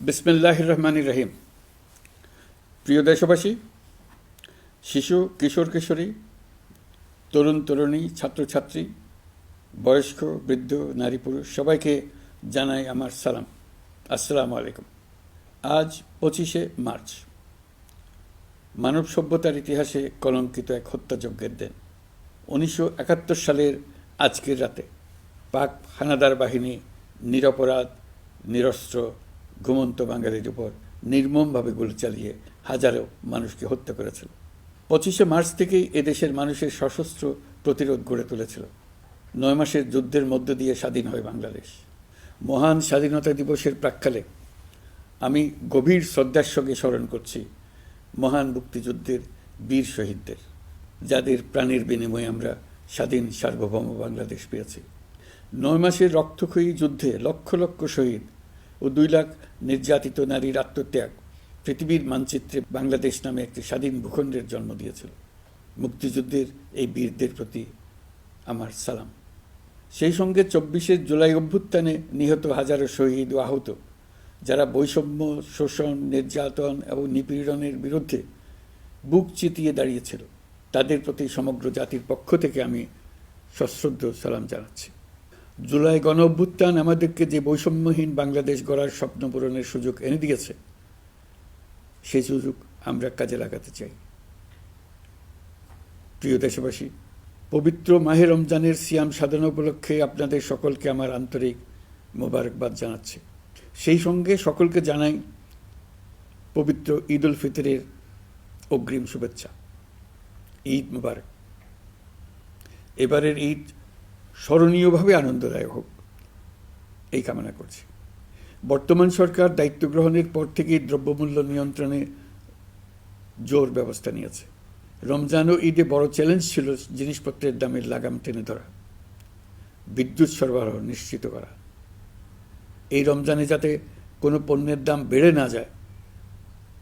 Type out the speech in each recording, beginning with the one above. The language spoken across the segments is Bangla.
বিসমিল্লাহির রহমানির রহিম। প্রিয় দেশবাসী, শিশু, কিশোর কিশোরী, তরুণ তরুণী, ছাত্রছাত্রী, বয়স্ক, বৃদ্ধ, নারী পুরুষ সবাইকে জানাই আমার সালাম। আসসালামু আলাইকুম। আজ 25শে মার্চ, মানব সভ্যতার ইতিহাসে কলঙ্কিত এক হত্যাযজ্ঞের দিন। 1971 সালের আজকের রাতে পাক হানাদার বাহিনী নিরপরাধ, নিরস্ত্র, ঘুমন্ত বাঙালির উপর নির্মমভাবে গুলি চালিয়ে হাজারো মানুষকে হত্যা করেছিল। 25শে মার্চ থেকেই এদেশের মানুষের সশস্ত্র প্রতিরোধ গড়ে তুলেছিল। 9 মাসের যুদ্ধের মধ্য দিয়ে স্বাধীন হয় বাংলাদেশ। মহান স্বাধীনতা দিবসের প্রাক্কালে আমি গভীর শ্রদ্ধার সঙ্গে স্মরণ করছি মহান মুক্তিযুদ্ধের বীর শহীদদের, যাদের প্রাণের বিনিময়ে আমরা স্বাধীন সার্বভৌম বাংলাদেশ পেয়েছি। 9 মাসের রক্তক্ষয়ী যুদ্ধে লক্ষ লক্ষ শহীদ ও 2 লাখ নির্যাতিত নারীর আত্মত্যাগ পৃথিবীর মানচিত্রে বাংলাদেশ নামে একটি স্বাধীন ভূখণ্ডের জন্ম দিয়েছিল। মুক্তিযুদ্ধের এই বীরদের প্রতি আমার সালাম। সেই সঙ্গে 24শে জুলাই অভ্যুত্থানে নিহত হাজারো শহীদ ও আহত, যারা বৈষম্য, শোষণ, নির্যাতন এবং নিপীড়নের বিরুদ্ধে বুক চিতিয়ে দাঁড়িয়েছিল, তাদের প্রতি সমগ্র জাতির পক্ষ থেকে আমি সশ্রদ্ধ সালাম জানাচ্ছি। জুলাই গণ অভ্যুত্থান আমাদেরকে যে বৈষম্যহীন বাংলাদেশ গড়ার স্বপ্ন পূরণের সুযোগ এনে দিয়েছে, সেই সুযোগ আমরা কাজে লাগাতে চাই। প্রিয় দেশবাসী, পবিত্র মাহে রমজানের সিয়াম সাধনা উপলক্ষে আপনাদের সকলকে আমার আন্তরিক মোবারকবাদ জানাচ্ছি। সেই সঙ্গে সকলকে জানাই পবিত্র ঈদ উল ফিতরের অগ্রিম শুভেচ্ছা। ঈদ মুবারক। এবারের ঈদ স্মরণীয়ভাবে আনন্দদায়ক হোক, এই কামনা করছি। বর্তমান সরকার দায়িত্ব গ্রহণের পর থেকেই দ্রব্যমূল্য নিয়ন্ত্রণে জোর ব্যবস্থা নিয়েছে। রমজান ও ঈদে বড় চ্যালেঞ্জ ছিল জিনিসপত্রের দামের লাগাম টেনে ধরা, বিদ্যুৎ সরবরাহ নিশ্চিত করা। এই রমজানে যাতে কোনো পণ্যের দাম বেড়ে না যায়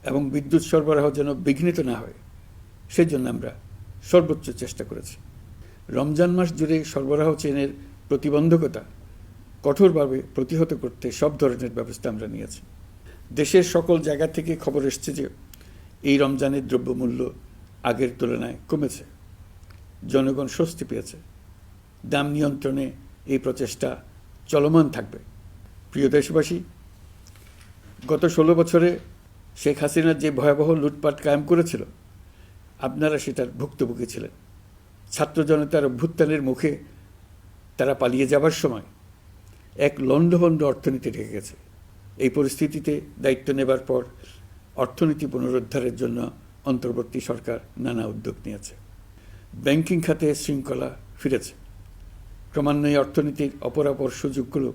এবং বিদ্যুৎ সরবরাহ যেন বিঘ্নিত না হয়, সেজন্য আমরা সর্বোচ্চ চেষ্টা করেছি। রমজান মাস জুড়ে সরবরাহ চেনের প্রতিবন্ধকতা কঠোরভাবে প্রতিহত করতে সব ধরনের ব্যবস্থা আমরা নিয়েছি। দেশের সকল জায়গা থেকে খবর এসছে যে এই রমজানের দ্রব্যমূল্য আগের তুলনায় কমেছে, জনগণ স্বস্তি পেয়েছে। দাম নিয়ন্ত্রণে এই প্রচেষ্টা চলমান থাকবে। প্রিয় দেশবাসী, গত 16 বছরে শেখ হাসিনা যে ভয়াবহ লুটপাট কায়েম করেছিল, আপনারা সেটার ভুক্তভোগী ছিলেন। ছাত্র জনতার অভ্যুত্থানের মুখে তারা পালিয়ে যাবার সময় এক লণ্ডভণ্ড অর্থনীতি ঢেকে গেছে। এই পরিস্থিতিতে দায়িত্ব নেবার পর অর্থনীতি পুনরুদ্ধারের জন্য অন্তর্বর্তী সরকার নানা উদ্যোগ নিয়েছে। ব্যাংকিং খাতে শৃঙ্খলা ফিরেছে। ক্রমান্বয়ে অর্থনীতির অপরাপর সুযোগগুলো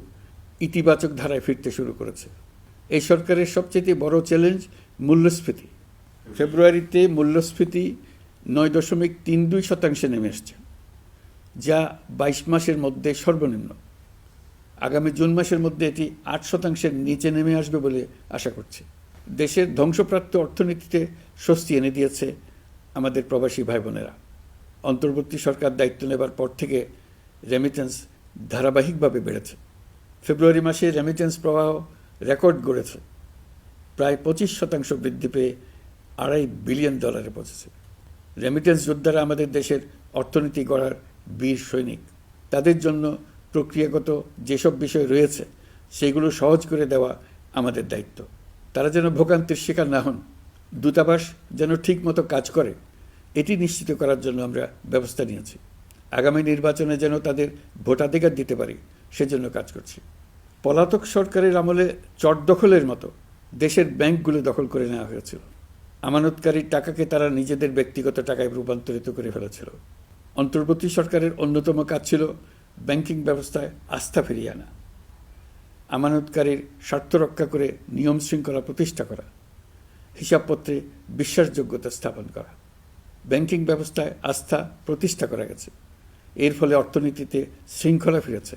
ইতিবাচক ধারায় ফিরতে শুরু করেছে। এই সরকারের সবচেয়ে বড় চ্যালেঞ্জ মূল্যস্ফীতি। ফেব্রুয়ারিতে মূল্যস্ফীতি 9.32% নেমে এসছে, যা 22 মাসের মধ্যে সর্বনিম্ন। আগামী জুন মাসের মধ্যে এটি 8%-এর নিচে নেমে আসবে বলে আশা করছি। দেশের ধ্বংসপ্রাপ্ত অর্থনীতিতে স্বস্তি এনে দিয়েছে আমাদের প্রবাসী ভাই বোনেরা। অন্তর্বর্তী সরকার দায়িত্ব নেবার পর থেকে রেমিটেন্স ধারাবাহিকভাবে বেড়েছে। ফেব্রুয়ারি মাসে রেমিটেন্স প্রবাহ রেকর্ড গড়েছে, প্রায় 25% বৃদ্ধি পেয়ে $2.5 বিলিয়ন পৌঁছেছে। রেমিটেন্স যোদ্ধারা আমাদের দেশের অর্থনীতি গড়ার বীর সৈনিক। তাদের জন্য প্রক্রিয়াগত যেসব বিষয় রয়েছে, সেগুলো সহজ করে দেওয়া আমাদের দায়িত্ব। তারা যেন ভোগান্তির শিকার না হন, দূতাবাস যেন ঠিকমতো কাজ করে, এটি নিশ্চিত করার জন্য আমরা ব্যবস্থা নিয়েছি। আগামী নির্বাচনে যেন তাদের ভোটাধিকার দিতে পারি, সেজন্য কাজ করছি। পলাতক সরকারের আমলে চট দখলের মতো দেশের ব্যাংকগুলো দখল করে নেওয়া হয়েছিল। আমানতকারীর টাকাকে তারা নিজেদের ব্যক্তিগত টাকায় রূপান্তরিত করে ফেলেছিল। অন্তর্বর্তী সরকারের অন্যতম কাজ ছিল ব্যাংকিং ব্যবস্থায় আস্থা ফিরিয়ে আনা, আমানতকারীর স্বার্থ রক্ষা করে নিয়ম শৃঙ্খলা প্রতিষ্ঠা করা, হিসাবপত্রে বিশ্বাসযোগ্যতা স্থাপন করা। ব্যাংকিং ব্যবস্থায় আস্থা প্রতিষ্ঠা করা গেছে। এর ফলে অর্থনীতিতে শৃঙ্খলা ফিরেছে।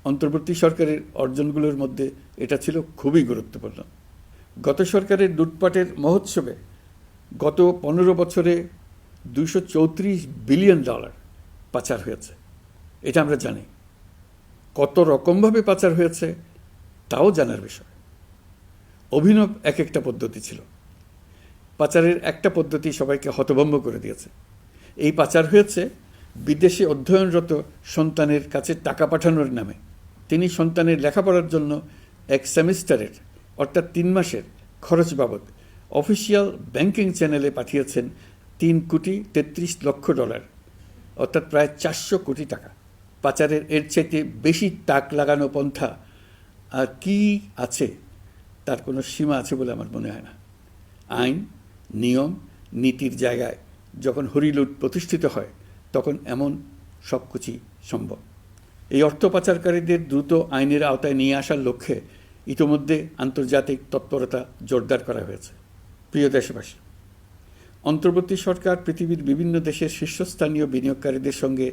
অন্তর্বর্তী সরকারের অর্জনগুলোর মধ্যে এটা ছিল খুবই গুরুত্বপূর্ণ। গত সরকারের লুটপাটের মহোৎসবে গত 15 বছরে $234 বিলিয়ন পাচার হয়েছে। এটা আমরা জানি। কত রকমভাবে পাচার হয়েছে তাও জানার বিষয়। অভিনব এক একটা পদ্ধতি ছিল। পাচারের একটা পদ্ধতি সবাইকে হতভম্ব করে দিয়েছে। এই পাচার হয়েছে বিদেশে অধ্যয়নরত সন্তানের কাছে টাকা পাঠানোর নামে। তিনি সন্তানের লেখাপড়ার জন্য এক সেমিস্টারের অর্থাৎ 3 মাসের খরচ বাবদ অফিসিয়াল ব্যাংকিং চ্যানেলে পাঠিয়েছেন $3,33,00,000, অর্থাৎ প্রায় 400 কোটি টাকা। পাচারের এর চাইতে বেশি তাক লাগানো পন্থা আর কি আছে, তার কোনো সীমা আছে বলে আমার মনে হয় না। আইন, নিয়ম, নীতির জায়গায় যখন হরিলুট প্রতিষ্ঠিত হয় তখন এমন সব কিছুই সম্ভব। এই অর্থ পাচারকারীদের দ্রুত আইনের আওতায় নিয়ে আসার লক্ষ্যে ইতোমধ্যে আন্তর্জাতিক তৎপরতা জোরদার করা হয়েছে। প্রিয় দেশবাসী, অন্তর্বর্তী সরকার পৃথিবীর বিভিন্ন দেশের শীর্ষস্থানীয় বিনিয়োগকারীদের সঙ্গে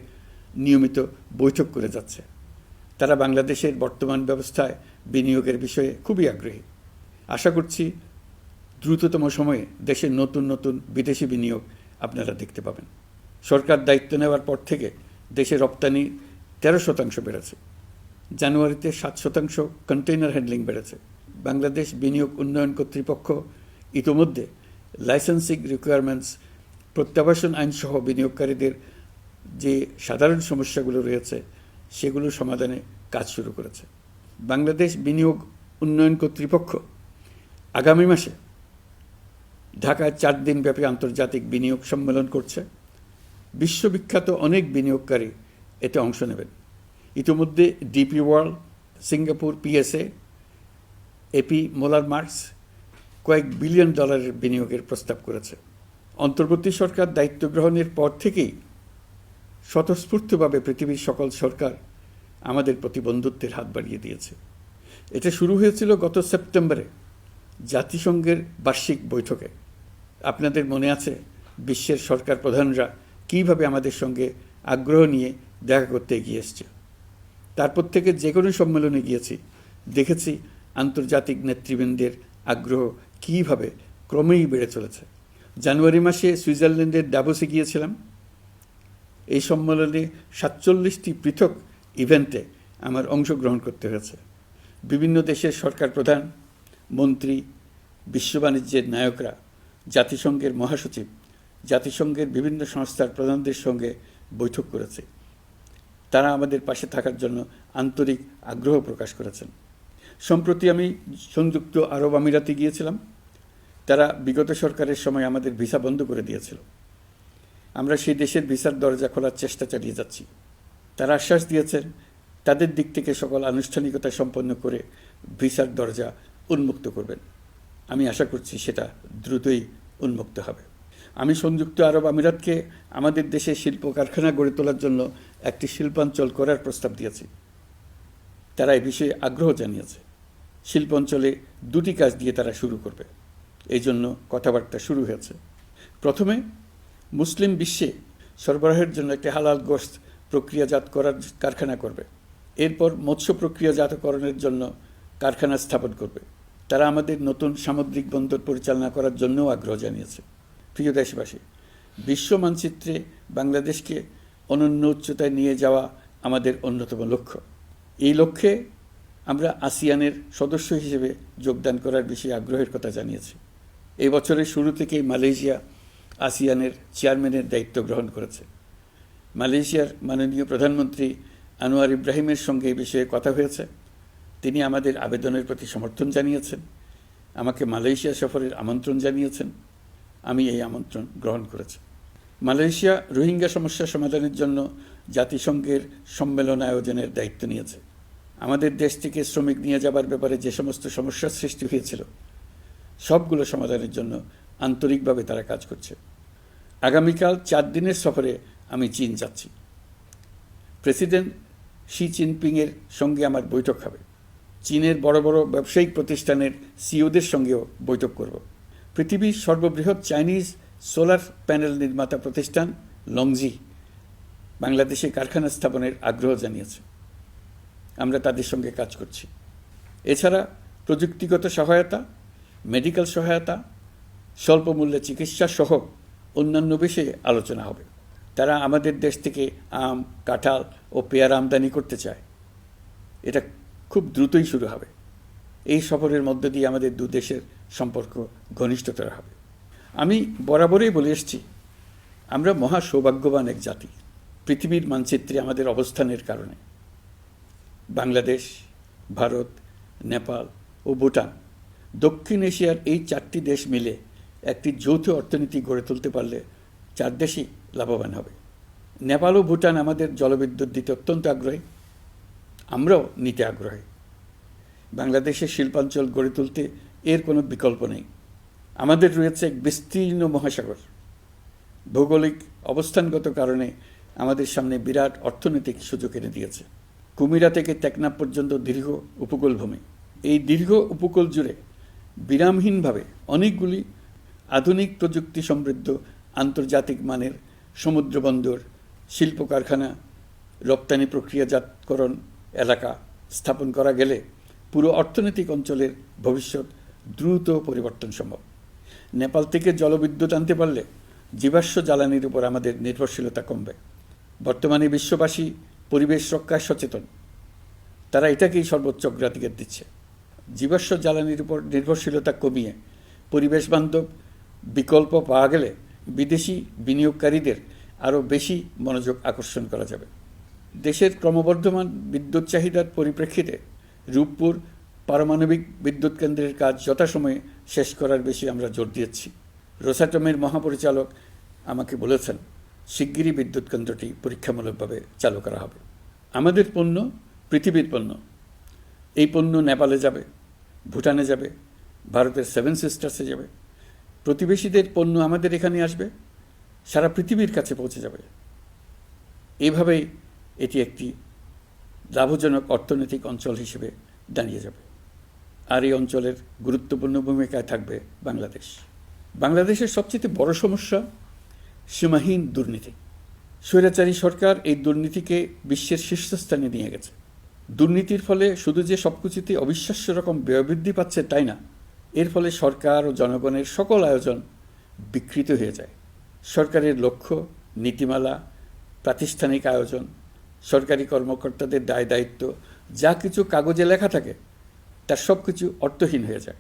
নিয়মিত বৈঠক করে যাচ্ছে। তারা বাংলাদেশের বর্তমান ব্যবস্থায় বিনিয়োগের বিষয়ে খুবই আগ্রহী। আশা করছি দ্রুততম সময়ে দেশের নতুন নতুন বিদেশি বিনিয়োগ আপনারা দেখতে পাবেন। সরকার দায়িত্ব নেওয়ার পর থেকে দেশে রপ্তানি 13% বেড়েছে। জানুয়ারিতে 7% কন্টেইনার হ্যান্ডলিং বেড়েছে। বাংলাদেশ বিনিয়োগ উন্নয়ন কর্তৃপক্ষ ইতোমধ্যে লাইসেন্সিং রিকোয়ারমেন্টস, প্রত্যাবাসন আইনসহ বিনিয়োগকারীদের যে সাধারণ সমস্যাগুলো রয়েছে সেগুলো সমাধানে কাজ শুরু করেছে। বাংলাদেশ বিনিয়োগ উন্নয়ন কর্তৃপক্ষ আগামী মাসে ঢাকায় 4 দিনব্যাপী আন্তর্জাতিক বিনিয়োগ সম্মেলন করছে। বিশ্ববিখ্যাত অনেক বিনিয়োগকারী এতে অংশ নেবেন। ইতিমধ্যে DP World, Singapore PSA, AP Moller Maersk কয়েক বিলিয়ন ডলারের বিনিয়োগের প্রস্তাব করেছে। অন্তর্বর্তী সরকার দায়িত্ব গ্রহণের পর থেকেই স্বতঃস্ফূর্তভাবে পৃথিবীর সকল সরকার আমাদের প্রতি বন্ধুত্বের হাত বাড়িয়ে দিয়েছে। এটা শুরু হয়েছিল গত সেপ্টেম্বরে জাতিসংঘের বার্ষিক বৈঠকে। আপনাদের মনে আছে বিশ্বের সরকার প্রধানরা কীভাবে আমাদের সঙ্গে আগ্রহ নিয়ে দেখা করতে এগিয়ে এসছে। তারপর থেকে যে কোনো সম্মেলনে গিয়েছি, দেখেছি আন্তর্জাতিক নেতৃবৃন্দের আগ্রহ কীভাবে ক্রমেই বেড়ে চলেছে। জানুয়ারি মাসে সুইজারল্যান্ডের ডাভোসে গিয়েছিলাম। এই সম্মেলনে 47টি পৃথক ইভেন্টে আমার অংশগ্রহণ করতে হয়েছে। বিভিন্ন দেশের সরকার প্রধান, মন্ত্রী, বিশ্ব বাণিজ্যের নায়করা, জাতিসংঘের মহাসচিব, জাতিসংঘের বিভিন্ন সংস্থার প্রধানদের সঙ্গে বৈঠক করেছে। তারা আমাদের পাশে থাকার জন্য আন্তরিক আগ্রহ প্রকাশ করেছেন। সম্প্রতি আমি সংযুক্ত আরব আমিরাতে গিয়েছিলাম। তারা বিগত সরকারের সময় আমাদের ভিসা বন্ধ করে দিয়েছিল। আমরা সেই দেশের ভিসার দরজা খোলার চেষ্টা চালিয়ে যাচ্ছি। তারা আশ্বাস দিয়েছেন তাদের দিক থেকে সকল আনুষ্ঠানিকতা সম্পন্ন করে ভিসার দরজা উন্মুক্ত করবেন। আমি আশা করছি সেটা দ্রুতই উন্মুক্ত হবে। আমি সংযুক্ত আরব আমিরাতকে আমাদের দেশে শিল্প কারখানা গড়ে তোলার জন্য একটি শিল্পাঞ্চল করার প্রস্তাব দিয়েছি। তারা এ বিষয়ে আগ্রহ জানিয়েছে। শিল্পাঞ্চলে 2টি কাজ দিয়ে তারা শুরু করবে, এই জন্য কথাবার্তা শুরু হয়েছে। প্রথমে মুসলিম বিশ্বে সরবরাহের জন্য একটি হালাল গোশত প্রক্রিয়াজাত করার কারখানা করবে। এরপর মৎস্য প্রক্রিয়াজাতকরণের জন্য কারখানা স্থাপন করবে। তারা আমাদের নতুন সামুদ্রিক বন্দর পরিচালনা করার জন্যও আগ্রহ জানিয়েছে। প্রিয় দেশবাসী, বিশ্ব মানচিত্রে বাংলাদেশকে অনন্য উচ্চতায় নিয়ে যাওয়া আমাদের অন্যতম লক্ষ্য। এই লক্ষ্যে আমরা আসিয়ানের সদস্য হিসেবে যোগদান করার বিষয়ে আগ্রহের কথা জানিয়েছি। এই বছরের শুরু থেকেই মালয়েশিয়া আসিয়ানের চেয়ারম্যানের দায়িত্ব গ্রহণ করেছে। মালয়েশিয়ার মাননীয় প্রধানমন্ত্রী আনোয়ার ইব্রাহিমের সঙ্গে এই বিষয়ে কথা হয়েছে। তিনি আমাদের আবেদনের প্রতি সমর্থন জানিয়েছেন, আমাকে মালয়েশিয়া সফরের আমন্ত্রণ জানিয়েছেন। আমি এই আমন্ত্রণ গ্রহণ করেছি। মালয়েশিয়া রোহিঙ্গা সমস্যা সমাধানের জন্য জাতিসংঘের সম্মেলন আয়োজনের দায়িত্ব নিয়েছে। আমাদের দেশ থেকে শ্রমিক নিয়ে যাবার ব্যাপারে যে সমস্ত সমস্যার সৃষ্টি হয়েছিল সবগুলো সমাধানের জন্য আন্তরিকভাবে তারা কাজ করছে। আগামীকাল 4 দিনের সফরে আমি চীন যাচ্ছি। প্রেসিডেন্ট শি জিনপিংয়ের সঙ্গে আমার বৈঠক হবে। চীনের বড় বড় ব্যবসায়িক প্রতিষ্ঠানের সিইওদের সঙ্গেও বৈঠক করব। পৃথিবীর সর্ববৃহৎ চাইনিজ সোলার প্যানেল নির্মাতা প্রতিষ্ঠান লংজি বাংলাদেশে কারখানা স্থাপনের আগ্রহ জানিয়েছে। আমরা তাদের সঙ্গে কাজ করছি। এছাড়া প্রযুক্তিগত সহায়তা, মেডিকেল সহায়তা, স্বল্প মূল্যে চিকিৎসা সহ অন্যান্য বিষয়ে আলোচনা হবে। তারা আমাদের দেশ থেকে আম, কাঁঠাল ও পেয়ারা আমদানি করতে চায়। এটা খুব দ্রুতই শুরু হবে। এই সফরের মধ্য দিয়ে আমাদের দু দেশের সম্পর্ক ঘনিষ্ঠতর হবে। আমি বরাবরই বলে এসেছি, আমরা মহা সৌভাগ্যবান এক জাতি। পৃথিবীর মানচিত্রে আমাদের অবস্থানের কারণে বাংলাদেশ, ভারত, নেপাল ও ভুটান, দক্ষিণ এশিয়ার এই 4টি দেশ মিলে একটি যৌথ অর্থনীতি গড়ে তুলতে পারলে 4 দেশই লাভবান হবে। নেপাল ও ভুটান আমাদের জলবিদ্যুৎ দিতে অত্যন্ত আগ্রহী, আমরাও নিতে আগ্রহী। বাংলাদেশের শিল্পাঞ্চল গড়ে তুলতে এর কোনো বিকল্প নেই। আমাদের রয়েছে এক বিস্তীর্ণ মহাসাগর। ভৌগোলিক অবস্থানগত কারণে আমাদের সামনে বিরাট অর্থনৈতিক সুযোগ এনে দিয়েছে। কুমিরা থেকে টেকনাফ পর্যন্ত দীর্ঘ উপকূল ভূমি। এই দীর্ঘ উপকূল জুড়ে বিরামহীনভাবে অনেকগুলি আধুনিক প্রযুক্তি সমৃদ্ধ আন্তর্জাতিক মানের সমুদ্র বন্দর, শিল্প কারখানা, রপ্তানি প্রক্রিয়াজাতকরণ এলাকা স্থাপন করা গেলে পুরো অর্থনৈতিক অঞ্চলের ভবিষ্যৎ দ্রুত পরিবর্তন সম্ভব। নেপাল থেকে জলবিদ্যুৎ আনতে পারলে জীবাশ্ম জ্বালানির উপর আমাদের নির্ভরশীলতা কমবে। বর্তমানে বিশ্ববাসী পরিবেশ রক্ষায় সচেতন, তারা এটাকেই সর্বোচ্চ অগ্রাধিকার দিচ্ছে। জীবাশ্ম জ্বালানির উপর নির্ভরশীলতা কমিয়ে পরিবেশ বান্ধব বিকল্প পাওয়া গেলে বিদেশি বিনিয়োগকারীদের আরও বেশি মনোযোগ আকর্ষণ করা যাবে। দেশের ক্রমবর্ধমান বিদ্যুৎ চাহিদার পরিপ্রেক্ষিতে রূপপুর পারমাণবিক বিদ্যুৎ কেন্দ্রের কাজ যথাসময়ে শেষ করার বেশি আমরা জোর দিয়েছি। রোসাটমের মহাপরিচালক আমাকে বলেছেন, শিগগিরই বিদ্যুৎ কেন্দ্রটি পরীক্ষামূলকভাবে চালু করা হবে। আমাদের পণ্য পৃথিবীর পণ্য। এই পণ্য নেপালে যাবে, ভুটানে যাবে, ভারতের 7 সিস্টার্সে যাবে। প্রতিবেশীদের পণ্য আমাদের এখানে আসবে, সারা পৃথিবীর কাছে পৌঁছে যাবে। এইভাবেই এটি একটি লাভজনক অর্থনৈতিক অঞ্চল হিসেবে দাঁড়িয়ে যাবে। আর এই অঞ্চলের গুরুত্বপূর্ণ ভূমিকায় থাকবে বাংলাদেশ। বাংলাদেশের সবচেয়ে বড় সমস্যা সীমাহীন দুর্নীতি। স্বৈরাচারী সরকার এই দুর্নীতিকে বিশ্বের শীর্ষস্থানে নিয়ে গেছে। দুর্নীতির ফলে শুধু যে সবকিছুতে অবিশ্বাস্য রকম ব্যয়বৃদ্ধি পাচ্ছে তাই না, এর ফলে সরকার ও জনগণের সকল আয়োজন বিকৃত হয়ে যায়। সরকারের লক্ষ্য, নীতিমালা, প্রাতিষ্ঠানিক আয়োজন, সরকারি কর্মকর্তাদের দায় দায়িত্ব যা কিছু কাগজে লেখা থাকে তার সব কিছু অর্থহীন হয়ে যায়।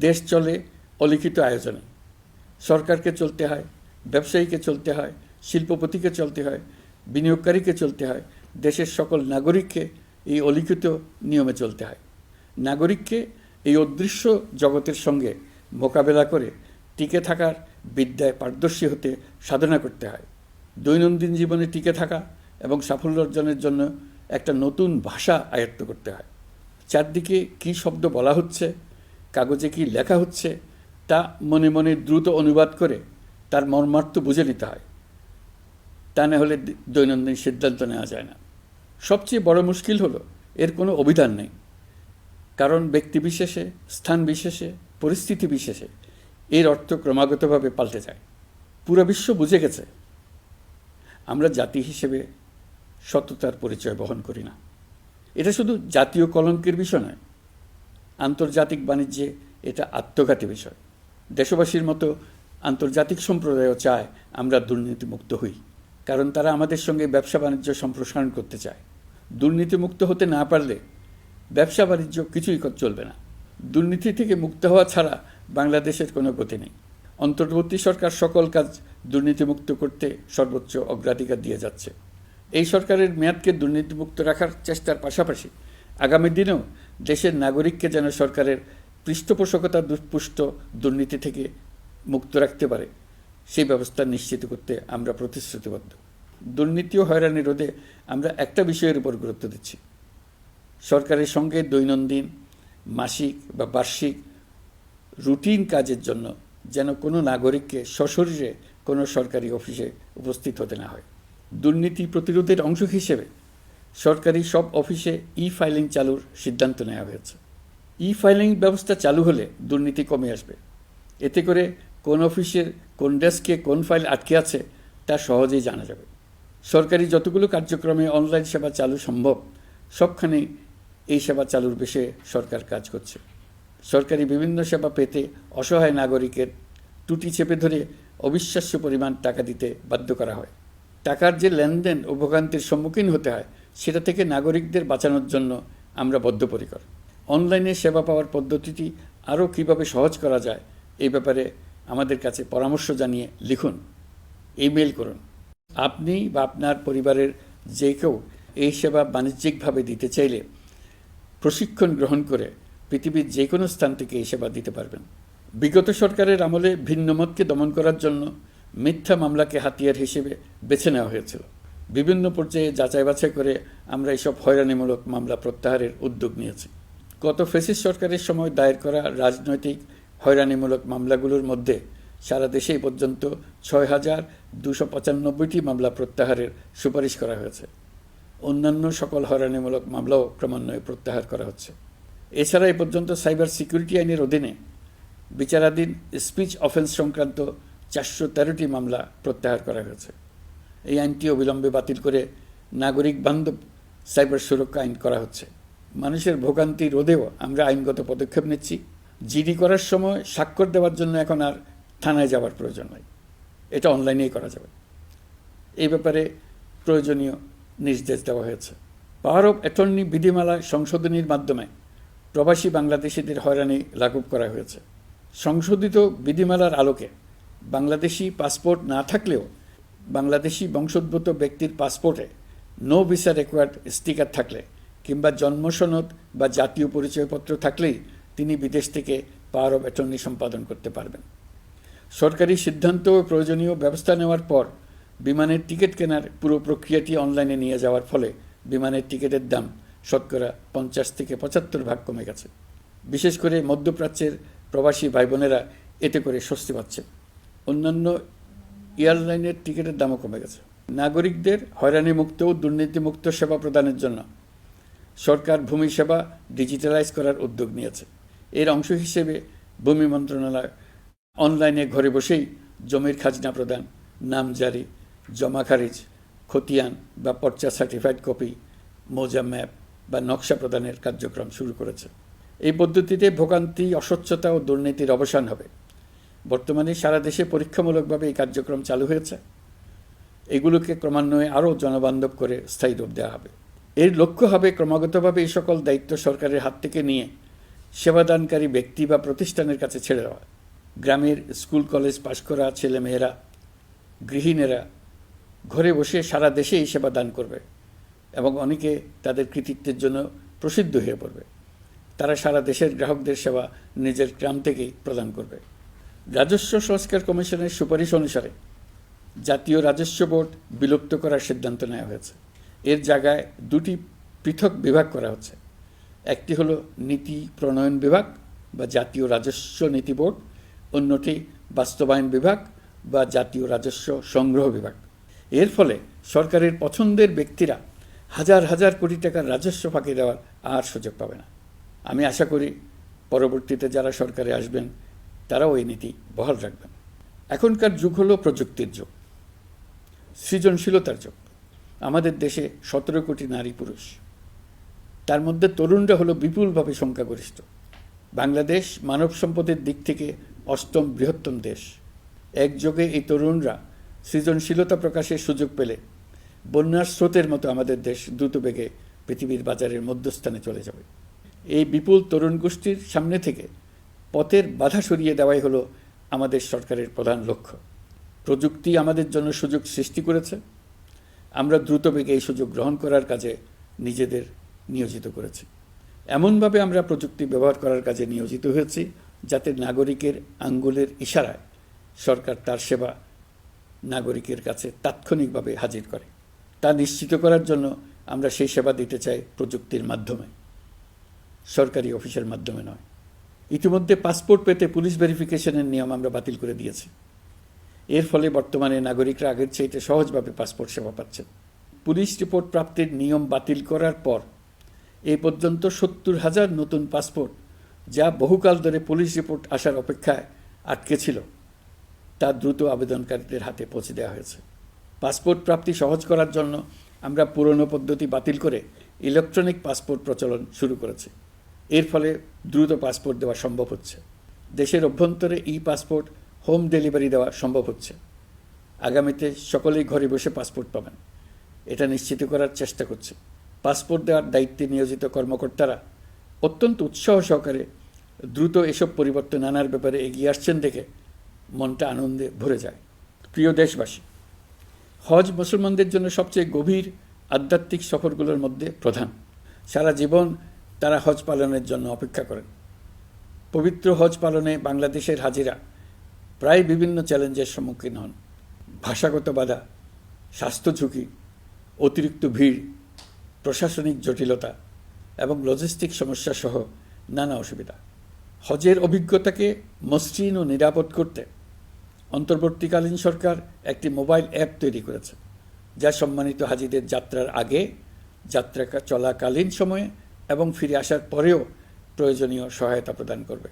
দেশ চলে অলিখিত আয়োজনে। সরকারকে চলতে হয়, ব্যবসায়ীকে চলতে হয়, শিল্পপতিকে চলতে হয়, বিনিয়োগকারীকে চলতে হয়, দেশের সকল নাগরিককে এই অলিখিত নিয়মে চলতে হয়। নাগরিককে এই অদৃশ্য জগতের সঙ্গে মোকাবেলা করে টিকে থাকার বিদ্যায় পারদর্শী হতে সাধনা করতে হয়। দৈনন্দিন জীবনে টিকে থাকা এবং সাফল্য অর্জনের জন্য একটা নতুন ভাষা আয়ত্ত করতে হয়। চারদিকে কী শব্দ বলা হচ্ছে, কাগজে কি লেখা হচ্ছে তা মনে মনে দ্রুত অনুবাদ করে তার মর্মার্থ বুঝে নিতে হয়। তা না হলে দৈনন্দিন সিদ্ধান্ত নেওয়া যায় না। সবচেয়ে বড় মুশকিল হলো এর কোনো অভিধান নেই। কারণ ব্যক্তিবিশেষে, স্থান বিশেষে, পরিস্থিতি বিশেষে এর অর্থ ক্রমাগতভাবে পাল্টে যায়। পুরো বিশ্ব বুঝে গেছে আমরা জাতি হিসেবে সততার পরিচয় বহন করি না। এটা শুধু জাতীয় কলঙ্কের বিষয় নয়, আন্তর্জাতিক বাণিজ্যে এটা আত্মঘাতী বিষয়। দেশবাসীর মতো আন্তর্জাতিক সম্প্রদায়ও চায় আমরা দুর্নীতিমুক্ত হই, কারণ তারা আমাদের সঙ্গে ব্যবসা বাণিজ্য সম্প্রসারণ করতে চায়। দুর্নীতিমুক্ত হতে না পারলে ব্যবসা বাণিজ্য কিছুই চলবে না। দুর্নীতি থেকে মুক্ত হওয়া ছাড়া বাংলাদেশের কোনো গতি নেই। অন্তর্বর্তী সরকার সকল কাজ দুর্নীতিমুক্ত করতে সর্বোচ্চ অগ্রাধিকার দিয়ে যাচ্ছে। এই সরকারের মেয়াদকে দুর্নীতিমুক্ত রাখার চেষ্টার পাশাপাশি আগামী দিনেও দেশের নাগরিককে যেন সরকারের পৃষ্ঠপোষকতা দুষ্পুষ্ট দুর্নীতি থেকে মুক্ত রাখতে পারে সেই ব্যবস্থা নিশ্চিত করতে আমরা প্রতিশ্রুতিবদ্ধ। দুর্নীতি ও হয়রানি রোধে আমরা একটা বিষয়ের উপর গুরুত্ব দিচ্ছি। সরকারের সঙ্গে দৈনন্দিন, মাসিক বা বার্ষিক রুটিন কাজের জন্য যেন কোনো নাগরিককে সশরীরে কোনো সরকারি অফিসে উপস্থিত হতে না হয়। দুর্নীতি প্রতিরোধের অংশ হিসেবে সরকারি সব অফিসে ই-ফাইলিং চালুর সিদ্ধান্ত নেওয়া হয়েছে। ই-ফাইলিং ব্যবস্থা চালু হলে দুর্নীতি কমে আসবে। এতে করে কোন অফিসের কোন ডেস্কে কোন ফাইল আটকে আছে তা সহজেই জানা যাবে। সরকারি যতগুলো কার্যক্রমে অনলাইন সেবা চালু সম্ভব সবখানেই এই সেবা চালুর বিষয়ে সরকার কাজ করছে। সরকারি বিভিন্ন সেবা পেতে অসহায় নাগরিকের টুটি চেপে ধরে অবিশ্বাস্য পরিমাণ টাকা দিতে বাধ্য করা হয়। টাকার যে লেনদেন ও ভোগান্তির সম্মুখীন হতে হয় সেটা থেকে নাগরিকদের বাঁচানোর জন্য আমরা বদ্ধপরিকর। অনলাইনে সেবা পাওয়ার পদ্ধতিটি আরও কীভাবে সহজ করা যায় এই ব্যাপারে আমাদের কাছে পরামর্শ জানিয়ে লিখুন, ইমেল করুন। আপনি বা আপনার পরিবারের যে কেউ এই সেবা বাণিজ্যিকভাবে দিতে চাইলে প্রশিক্ষণ গ্রহণ করে পৃথিবীর যে কোনো স্থান থেকে এই সেবা দিতে পারবেন। বিগত সরকারের আমলে ভিন্নমতকে দমন করার জন্য মিথ্যা মামলাকে হাতিয়ার হিসেবে বেছে নেওয়া হয়েছিল। বিভিন্ন পর্যায়ে যাচাই বাছাই করে আমরা এসব হয়রানিমূলক মামলা প্রত্যাহারের উদ্যোগ নিয়েছি। গত ফ্যাসিস্ট সরকারের সময় দায়ের করা রাজনৈতিক হয়রানিমূলক মামলাগুলোর মধ্যে সারা দেশে এই পর্যন্ত ৬,২৯৫টি মামলা প্রত্যাহারের সুপারিশ করা হয়েছে। অন্যান্য সকল হয়রানিমূলক মামলাও ক্রমান্বয়ে প্রত্যাহার করা হচ্ছে। এছাড়া এ পর্যন্ত সাইবার সিকিউরিটি আইনের অধীনে বিচারাধীন স্পিচ অফেন্স সংক্রান্ত ৪১৩টি মামলা প্রত্যাহার করা হয়েছে। এই আইনটি অবিলম্বে বাতিল করে নাগরিক বান্ধব সাইবার সুরক্ষা আইন করা হচ্ছে। মানুষের ভোগান্তি রোধেও আমরা আইনগত পদক্ষেপ নিচ্ছি। জিডি করার সময় স্বাক্ষর দেওয়ার জন্য এখন আর থানায় যাওয়ার প্রয়োজন নাই, এটা অনলাইনেই করা যাবে। এই ব্যাপারে প্রয়োজনীয় নির্দেশ দেওয়া হয়েছে। পাওয়ার অফ অ্যাটর্নি বিধিমালা সংশোধনীর মাধ্যমে প্রবাসী বাংলাদেশিদের হয়রানি লাঘব করা হয়েছে। সংশোধিত বিধিমালার আলোকে বাংলাদেশি পাসপোর্ট না থাকলেও বাংলাদেশি বংশোদ্ভূত ব্যক্তির পাসপোর্টে নো ভিসা রিকোয়ার্ড স্টিকার থাকলে কিংবা জন্মসনদ বা জাতীয় পরিচয়পত্র থাকলেই তিনি বিদেশ থেকে পাওয়ার অফ অ্যাটর্নি সম্পাদন করতে পারবেন। সরকারি সিদ্ধান্ত ও প্রয়োজনীয় ব্যবস্থা নেওয়ার পর বিমানের টিকিট কেনার পুরো প্রক্রিয়াটি অনলাইনে নিয়ে যাওয়ার ফলে বিমানের টিকিটের দাম শতকরা ৫০ থেকে ৭৫% কমে গেছে। বিশেষ করে মধ্যপ্রাচ্যের প্রবাসী ভাই বোনেরা এতে করে স্বস্তি পাচ্ছে। অন্যান্য এয়ারলাইনের টিকিটের দামও কমে গেছে। নাগরিকদের হয়রানিমুক্ত ও দুর্নীতিমুক্ত সেবা প্রদানের জন্য সরকার ভূমি সেবা ডিজিটালাইজ করার উদ্যোগ নিয়েছে। এর অংশ হিসেবে ভূমি মন্ত্রণালয় অনলাইনে ঘরে বসেই জমির খাজনা প্রদান, নামজারি, জমা খারিজ, খতিয়ান বা পর্চা সার্টিফাইড কপি, মৌজা ম্যাপ বা নকশা প্রদানের কার্যক্রম শুরু করেছে। এই পদ্ধতিতে ভোগান্তি, অস্বচ্ছতা ও দুর্নীতির অবসান হবে। বর্তমানে সারা দেশে পরীক্ষামূলকভাবে এই কার্যক্রম চালু হয়েছে। এগুলোকে ক্রমান্বয়ে আরও জনবান্ধব করে স্থায়ী রূপ দেওয়া হবে। এর লক্ষ্য হবে ক্রমাগতভাবে এই সকল দায়িত্ব সরকারের হাত থেকে নিয়ে সেবাদানকারী ব্যক্তি বা প্রতিষ্ঠানের কাছে ছেড়ে দেওয়া। গ্রামের স্কুল কলেজ পাশ করা ছেলেমেয়েরা, গৃহিণীরা ঘরে বসে সারা দেশে এই সেবা দান করবে এবং অনেকে তাদের কৃতিত্বের জন্য প্রসিদ্ধ হয়ে পড়বে। তারা সারা দেশের গ্রাহকদের সেবা নিজের গ্রাম থেকেই প্রদান করবে। রাজস্ব সংস্কার কমিশনের সুপারিশ অনুসারে জাতীয় রাজস্ব বোর্ড বিলুপ্ত করার সিদ্ধান্ত নেওয়া হয়েছে। এর জায়গায় দুটি পৃথক বিভাগ করা হচ্ছে। একটি হলো নীতি প্রণয়ন বিভাগ বা জাতীয় রাজস্ব নীতি বোর্ড, অন্যটি বাস্তবায়ন বিভাগ বা জাতীয় রাজস্ব সংগ্রহ বিভাগ। এর ফলে সরকারের পছন্দের ব্যক্তিরা হাজার হাজার কোটি টাকার রাজস্ব ফাঁকি দেওয়ার আর সুযোগ পাবে না। আমি আশা করি পরবর্তীতে যারা সরকারে আসবেন তারাও এই নীতি বহাল রাখবেন। এখনকার যুগ হলো প্রযুক্তির যুগ, সৃজনশীলতার যুগ। আমাদের দেশে ১৭ কোটি নারী পুরুষ, তার মধ্যে তরুণরা হলো বিপুলভাবে সংখ্যাগরিষ্ঠ। বাংলাদেশ মানব সম্পদের দিক থেকে ৮ম বৃহত্তম দেশ। একযোগে এই তরুণরা সৃজনশীলতা প্রকাশের সুযোগ পেলে বন্যার স্রোতের মতো আমাদের দেশ দ্রুত বেগে পৃথিবীর বাজারের মধ্যস্থানে চলে যাবে। এই বিপুল তরুণ গোষ্ঠীর সামনে থেকে পথের বাধা সরিয়ে দেওয়াই হলো আমাদের সরকারের প্রধান লক্ষ্য। প্রযুক্তি আমাদের জন্য সুযোগ সৃষ্টি করেছে, আমরা দ্রুত বেগে এই সুযোগ গ্রহণ করার কাজে নিজেদের নিয়োজিত করেছি। এমনভাবে আমরা প্রযুক্তি ব্যবহার করার কাজে নিয়োজিত হয়েছি যাতে নাগরিকের আঙ্গুলের ইশারায় সরকার তার সেবা নাগরিকের কাছে তাৎক্ষণিকভাবে হাজির করে। তা নিশ্চিত করার জন্য আমরা সেই সেবা দিতে চাই প্রযুক্তির মাধ্যমে, সরকারি অফিসের মাধ্যমে নয়। ইতিমধ্যে পাসপোর্ট পেতে পুলিশ ভেরিফিকেশনের নিয়ম আমরা বাতিল করে দিয়েছি। এর ফলে বর্তমানে নাগরিকরা আগের চাইতে সহজভাবে পাসপোর্ট সেবা পাচ্ছেন। পুলিশ রিপোর্ট প্রাপ্তির নিয়ম বাতিল করার পর এই পর্যন্ত ৭০,০০০ নতুন পাসপোর্ট, যা বহুকাল ধরে পুলিশ রিপোর্ট আসার অপেক্ষায় আটকে ছিল, তা দ্রুত আবেদনকারীদের হাতে পৌঁছে দেওয়া হয়েছে। পাসপোর্ট প্রাপ্তি সহজ করার জন্য আমরা পুরনো পদ্ধতি বাতিল করে ইলেকট্রনিক পাসপোর্ট প্রচলন শুরু করেছি। এর ফলে দ্রুত পাসপোর্ট দেওয়া সম্ভব হচ্ছে। দেশের অভ্যন্তরে পাসপোর্ট হোম ডেলিভারি দেওয়া সম্ভব হচ্ছে। আগামীতে সকলেই ঘরে বসে পাসপোর্ট পাবেন, এটা নিশ্চিত করার চেষ্টা করছে। পাসপোর্ট দেওয়ার দায়িত্বে নিয়োজিত কর্মকর্তারা অত্যন্ত উৎসাহ সহকারে দ্রুত এসব পরিবর্তন আনার ব্যাপারে এগিয়ে আসছেন দেখে মনটা আনন্দে ভরে যায়। প্রিয় দেশবাসী, হজ মুসলমানদের জন্য সবচেয়ে গভীর আধ্যাত্মিক সফরগুলোর মধ্যে প্রধান। সারা জীবন তারা হজ পালনের জন্য অপেক্ষা করেন। পবিত্র হজ পালনে বাংলাদেশের হাজিরা প্রায় বিভিন্ন চ্যালেঞ্জের সম্মুখীন হন। ভাষাগত বাধা, স্বাস্থ্য ঝুঁকি, অতিরিক্ত ভিড়, প্রশাসনিক জটিলতা এবং লজিস্টিক সমস্যা সহ নানা অসুবিধা। হজের অভিজ্ঞতাকে মসৃণ ও নিরাপদ করতে অন্তর্বর্তীকালীন সরকার একটি মোবাইল অ্যাপ তৈরি করেছে, যা সম্মানিত হাজিদের যাত্রার আগে, যাত্রা চলাকালীন সময়ে এবং ফিরে আসার পরেও প্রয়োজনীয় সহায়তা প্রদান করবে।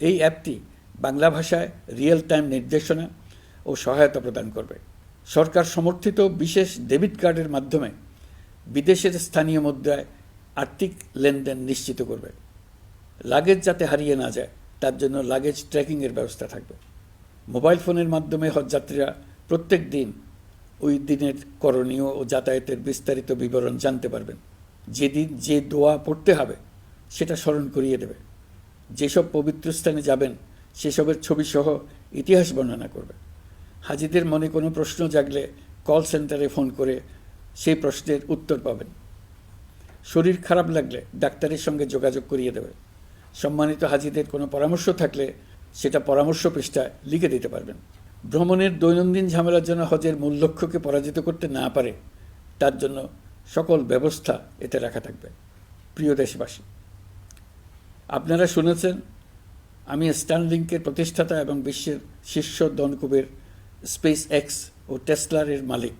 এই অ্যাপটি বাংলা ভাষায় রিয়েল টাইম নির্দেশনা ও সহায়তা প্রদান করবে। সরকার সমর্থিত বিশেষ ডেবিট কার্ডের মাধ্যমে বিদেশের স্থানীয় মুদ্রায় আর্থিক লেনদেন নিশ্চিত করবে। লাগেজ যাতে হারিয়ে না যায় তার জন্য লাগেজ ট্র্যাকিংয়ের ব্যবস্থা থাকবে। মোবাইল ফোনের মাধ্যমে হজযাত্রীরা প্রত্যেক দিন ওই দিনের করণীয় ও যাতায়াতের বিস্তারিত বিবরণ জানতে পারবেন। যেদিন যে দোয়া পড়তে হবে সেটা স্মরণ করিয়ে দেবে। যেসব পবিত্র স্থানে যাবেন সেসবের ছবিসহ ইতিহাস বর্ণনা করবে। হাজিদের মনে কোনো প্রশ্ন জাগলে কল সেন্টারে ফোন করে সেই প্রশ্নের উত্তর পাবেন। শরীর খারাপ লাগলে ডাক্তারের সঙ্গে যোগাযোগ করিয়ে দেবে। সম্মানিত হাজিদের কোনো পরামর্শ থাকলে সেটা পরামর্শ পৃষ্ঠায় লিখে দিতে পারবেন। ভ্রমণের দৈনন্দিন ঝামেলার জন্য হজের মূল লক্ষ্যকে পরাজিত করতে না পারে তার জন্য সকল ব্যবস্থা এতে রাখা থাকবে। প্রিয় দেশবাসী, আপনারা শুনেছেন আমি স্টারলিংকের প্রতিষ্ঠাতা এবং বিশ্বের শীর্ষ ধনকুবের স্পেস এক্স ও টেসলার মালিক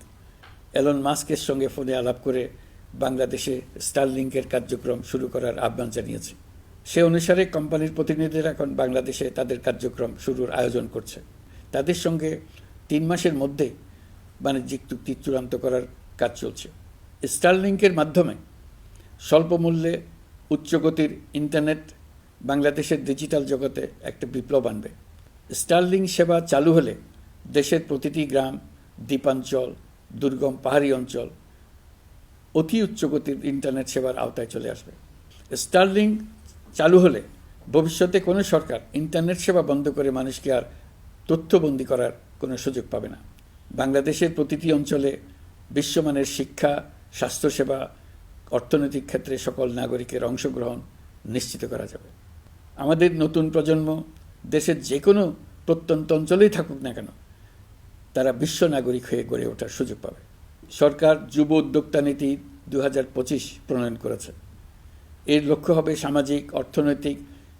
এলন মাস্কের সঙ্গে ফোনে আলাপ করে বাংলাদেশে স্টারলিংকের কার্যক্রম শুরু করার আহ্বান জানিয়েছি। সে অনুসারে কোম্পানির প্রতিনিধিরা এখন বাংলাদেশে তাদের কার্যক্রম শুরুর আয়োজন করছে। তাদের সঙ্গে 3 মাসের মধ্যে বাণিজ্যিক চুক্তি চূড়ান্ত করার কাজ চলছে। স্টারলিংকের মাধ্যমে স্বল্প মূল্যে উচ্চগতির ইন্টারনেট বাংলাদেশের ডিজিটাল জগতে একটা বিপ্লব আনবে। স্টারলিংক সেবা চালু হলে দেশের প্রতিটি গ্রাম, দ্বীপাঞ্চল, দুর্গম পাহাড়ি অঞ্চল অতি উচ্চগতির ইন্টারনেট সেবার আওতায় চলে আসবে। স্টারলিংক চালু হলে ভবিষ্যতে কোনো সরকার ইন্টারনেট সেবা বন্ধ করে মানুষকে আর তথ্যবন্দী করার কোনো সুযোগ পাবে না। বাংলাদেশের প্রতিটি অঞ্চলে বিশ্বমানের শিক্ষা, স্বাস্থ্যসেবা, অর্থনৈতিক ক্ষেত্রে সকল নাগরিকের অংশগ্রহণ নিশ্চিত করা যাবে। আমাদের নতুন প্রজন্ম দেশের যে কোনো প্রত্যন্ত অঞ্চলেই থাকুক না কেন তারা বিশ্ব নাগরিক হয়ে গড়ে ওঠার সুযোগ পাবে। সরকার যুব উদ্যোক্তা নীতি 2025 প্রণয়ন করেছে। এর লক্ষ্য হবে সামাজিক, অর্থনৈতিক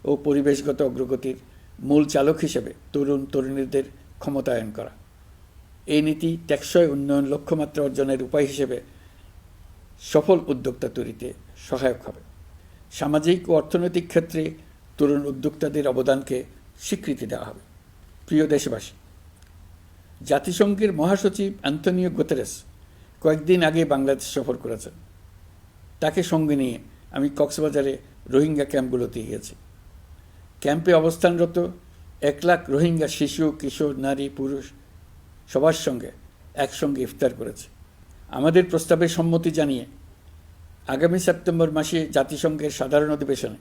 ও পরিবেশগত অগ্রগতির মূল চালক হিসেবে তরুণ তরুণীদের ক্ষমতায়ন করা। এই নীতি টেকসই উন্নয়ন লক্ষ্যমাত্রা অর্জনের উপায় হিসেবে সফল উদ্যোক্তা তৈরিতে সহায়ক হবে। সামাজিক ও অর্থনৈতিক ক্ষেত্রে তরুণ উদ্যোক্তাদের অবদানকে স্বীকৃতি দেওয়া হবে। প্রিয় দেশবাসী, জাতিসংঘের মহাসচিব অ্যান্টনিও গুতেরেস কয়েকদিন আগে বাংলাদেশ সফর করেছেন। তাকে সঙ্গে নিয়ে আমি কক্সবাজারে রোহিঙ্গা ক্যাম্পগুলোতে গিয়েছি। ক্যাম্পে অবস্থানরত 1 লাখ রোহিঙ্গা শিশু, কিশোর, নারী, পুরুষ সবার সঙ্গে একসঙ্গে ইফতার করেছে। আমাদের প্রস্তাবে সম্মতি জানিয়ে আগামী সেপ্টেম্বর মাসে জাতিসংঘের সাধারণ অধিবেশনে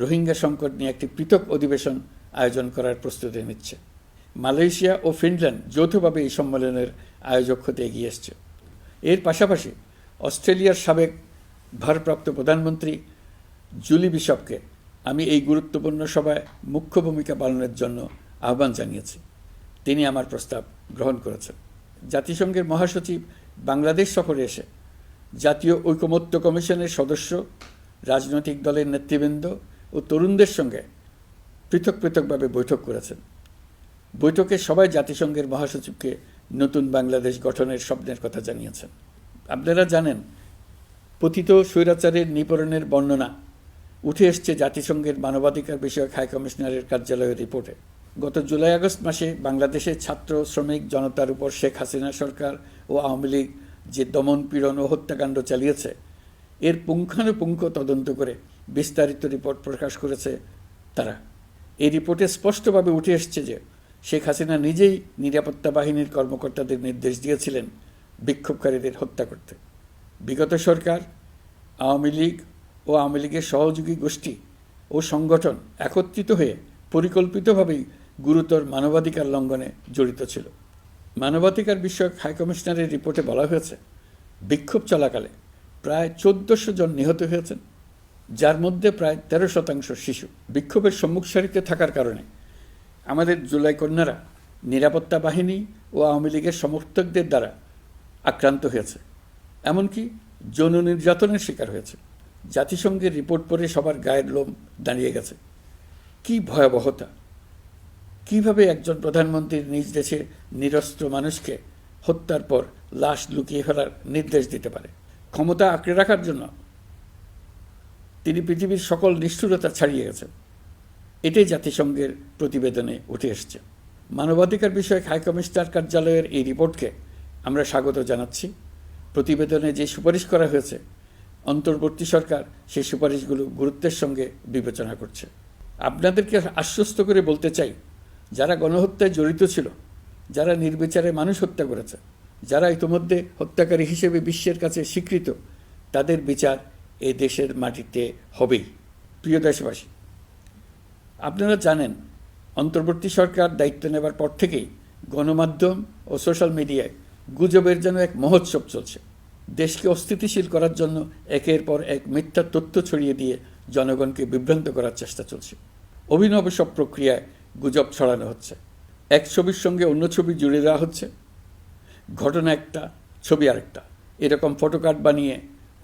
রোহিঙ্গা সংকট নিয়ে একটি পৃথক অধিবেশন আয়োজন করার প্রস্তুতি নিচ্ছে। মালয়েশিয়া ও ফিনল্যান্ড যৌথভাবে এই সম্মেলনের আয়োজক হতে এগিয়ে এসছে। এর পাশাপাশি অস্ট্রেলিয়ার সাবেক ভারপ্রাপ্ত প্রধানমন্ত্রী জুলি বিশপকে আমি এই গুরুত্বপূর্ণ সভায় মুখ্য ভূমিকা পালনের জন্য আহ্বান জানিয়েছি। তিনি আমার প্রস্তাব গ্রহণ করেছেন। জাতিসংঘের মহাসচিব বাংলাদেশ সফরে এসে জাতীয় ঐকমত্য কমিশনের সদস্য, রাজনৈতিক দলের নেতৃবৃন্দ ও তরুণদের সঙ্গে পৃথকভাবে বৈঠক করেছেন। বৈঠকে সবাই জাতিসংঘের মহাসচিবকে নতুন বাংলাদেশ গঠনের স্বপ্নের কথা জানিয়েছেন। আপনারা জানেন, পতিত স্বৈরাচারের নিপীড়নের বর্ণনা উঠে এসছে জাতিসংঘের মানবাধিকার বিষয়ক হাই কমিশনারের কার্যালয়ের রিপোর্টে। গত জুলাই-আগস্ট মাসে বাংলাদেশের ছাত্র, শ্রমিক জনতার উপর শেখ হাসিনা সরকার ও আওয়ামী লীগ যে দমন, পীড়ন ও হত্যাকাণ্ড চালিয়েছে এর পুঙ্খানুপুঙ্খ তদন্ত করে বিস্তারিত রিপোর্ট প্রকাশ করেছে তারা। এই রিপোর্টে স্পষ্টভাবে উঠে এসছে যে শেখ হাসিনা নিজেই নিরাপত্তা বাহিনীর কর্মকর্তাদের নির্দেশ দিয়েছিলেন বিক্ষোভকারীদের হত্যা করতে। বিগত সরকার, আওয়ামী লীগ ও আওয়ামী লীগের সহযোগী গোষ্ঠী ও সংগঠন একত্রিত হয়ে পরিকল্পিতভাবেই গুরুতর মানবাধিকার লঙ্ঘনে জড়িত ছিল। মানবাধিকার বিষয়ক হাইকমিশনারের রিপোর্টে বলা হয়েছে, বিক্ষোভ চলাকালে প্রায় ১৪০০ জন নিহত হয়েছেন, যার মধ্যে প্রায় ১৩% শিশু। বিক্ষোভের সম্মুখ সারিতে থাকার কারণে আমাদের জুলাই কন্যারা নিরাপত্তা বাহিনী ও আওয়ামী লীগের সমর্থকদের দ্বারা আক্রান্ত হয়েছে, এমনকি যৌন নির্যাতনের শিকার হয়েছে। জাতিসংঘের রিপোর্ট পড়ে সবার গায়ের লোম দাঁড়িয়ে গেছে। কি ভয়াবহতা! কিভাবে একজন প্রধানমন্ত্রীর নিজ দেশে নিরস্ত্র মানুষকে হত্যার পর লাশ লুকিয়ে ফেলার নির্দেশ দিতে পারে? ক্ষমতা আঁকড়ে রাখার জন্য তিনি পৃথিবীর সকল নিষ্ঠুরতা ছাড়িয়ে গেছেন। এটাই জাতিসংঘের প্রতিবেদনে উঠে এসছে। মানবাধিকার বিষয়ক হাইকমিশনার কার্যালয়ের এই রিপোর্টকে আমরা স্বাগত জানাচ্ছি। প্রতিবেদনে যে সুপারিশ করা হয়েছে, অন্তর্বর্তী সরকার সেই সুপারিশগুলো গুরুত্বের সঙ্গে বিবেচনা করছে। আপনাদেরকে আশ্বস্ত করে বলতে চাই, যারা গণহত্যায় জড়িত ছিল, যারা নির্বিচারে মানুষ হত্যা করেছে, যারা ইতিমধ্যে হত্যাকারী হিসেবে বিশ্বের কাছে স্বীকৃত, তাদের বিচার এ দেশের মাটিতে হবেই। প্রিয় দেশবাসী, আপনারা জানেন অন্তর্বর্তী সরকার দায়িত্ব নেবার পর থেকেই গণমাধ্যম ও সোশ্যাল মিডিয়ায় গুজবের যেন এক মহোৎসব চলছে। দেশকে অস্থিতিশীল করার জন্য একের পর এক মিথ্যা তথ্য ছড়িয়ে দিয়ে জনগণকে বিভ্রান্ত করার চেষ্টা চলছে। অভিনব সব প্রক্রিয়ায় গুজব ছড়ানো হচ্ছে। এক ছবির সঙ্গে অন্য ছবি জুড়ে দেওয়া হচ্ছে, ঘটনা একটা, ছবি আরেকটা। এরকম ফটোকার্ড বানিয়ে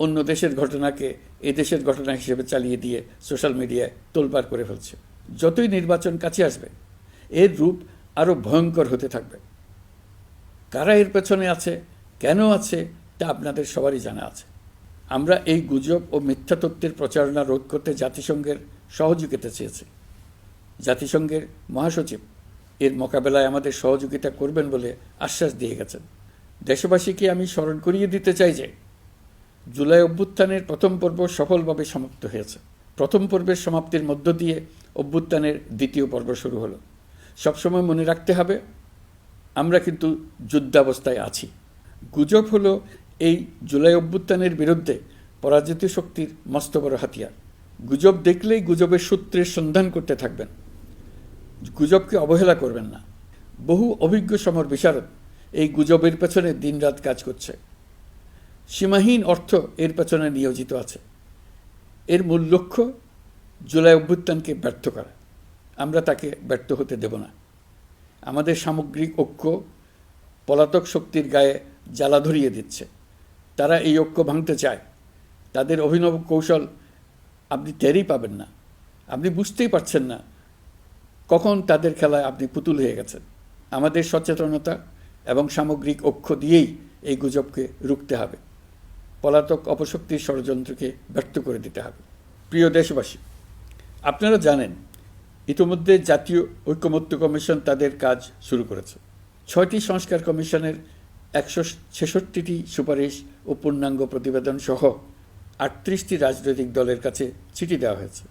অন্য দেশের ঘটনাকে এ দেশের ঘটনা হিসেবে চালিয়ে দিয়ে সোশ্যাল মিডিয়ায় তোলপাড় করে ফেলছে। যতই নির্বাচন কাছে আসবে, এর রূপ আরও ভয়ঙ্কর হতে থাকবে। কারা এর পেছনে আছে, কেন আছে, তা আপনাদের সবারই জানা আছে। আমরা এই গুজব ও মিথ্যা তথ্যের প্রচারণা রোধ করতে জাতিসংঘের সহযোগিতা চেয়েছি। জাতিসংঘের মহাসচিব এর মোকাবেলায় আমাদের সহযোগিতা করবেন বলে আশ্বাস দিয়ে গেছেন। দেশবাসীকে আমি স্মরণ করিয়ে দিতে চাই যে জুলাই অভ্যুত্থানের প্রথম পর্ব সফলভাবে সমাপ্ত হয়েছে। প্রথম পর্বের সমাপ্তির মধ্য দিয়ে অভ্যুত্থানের দ্বিতীয় পর্ব শুরু হলো। সবসময় মনে রাখতে হবে, আমরা কিন্তু যুদ্ধাবস্থায় আছি। গুজব হলো এই জুলাই অভ্যুত্থানের বিরুদ্ধে পরাজিত শক্তির মস্ত বড় হাতিয়ার। গুজব দেখলেই গুজবের সূত্রের সন্ধান করতে থাকবেন, গুজবকে অবহেলা করবেন না। বহু অভিজ্ঞ সমর বিশারদ এই গুজবের পেছনে দিনরাত কাজ করছে। সীমাহীন অর্থ এর পেছনে নিয়োজিত আছে। এর মূল লক্ষ্য জুলাই অভ্যুত্থানকে ব্যর্থ করা। আমরা তাকে ব্যর্থ হতে দেব না। আমাদের সামগ্রিক ঐক্য পলাতক শক্তির গায়ে জ্বালা ধরিয়ে দিচ্ছে। তারা এই ঐক্য ভাঙতে চায়। তাদের অভিনব কৌশল আপনি টেরই পাবেন না। আপনি বুঝতেই পারছেন না কখন তাদের খেলায় আপনি পুতুল হয়ে গেছেন। আমাদের সচেতনতা এবং সামগ্রিক ঐক্য দিয়েই এই গুজবকে রুখতে হবে। পলাতক অপশক্তির ষড়যন্ত্রকে ব্যর্থ করে দিতে হবে। প্রিয় দেশবাসী, আপনারা জানেন ইতিমধ্যে জাতীয় ঐকমত্য কমিশন তাদের কাজ শুরু করেছে। 6টি সংস্কার কমিশনের 166টি সুপারিশ ও পূর্ণাঙ্গ প্রতিবেদন সহ 38টি রাজনৈতিক দলের কাছে চিঠি দেওয়া হয়েছে।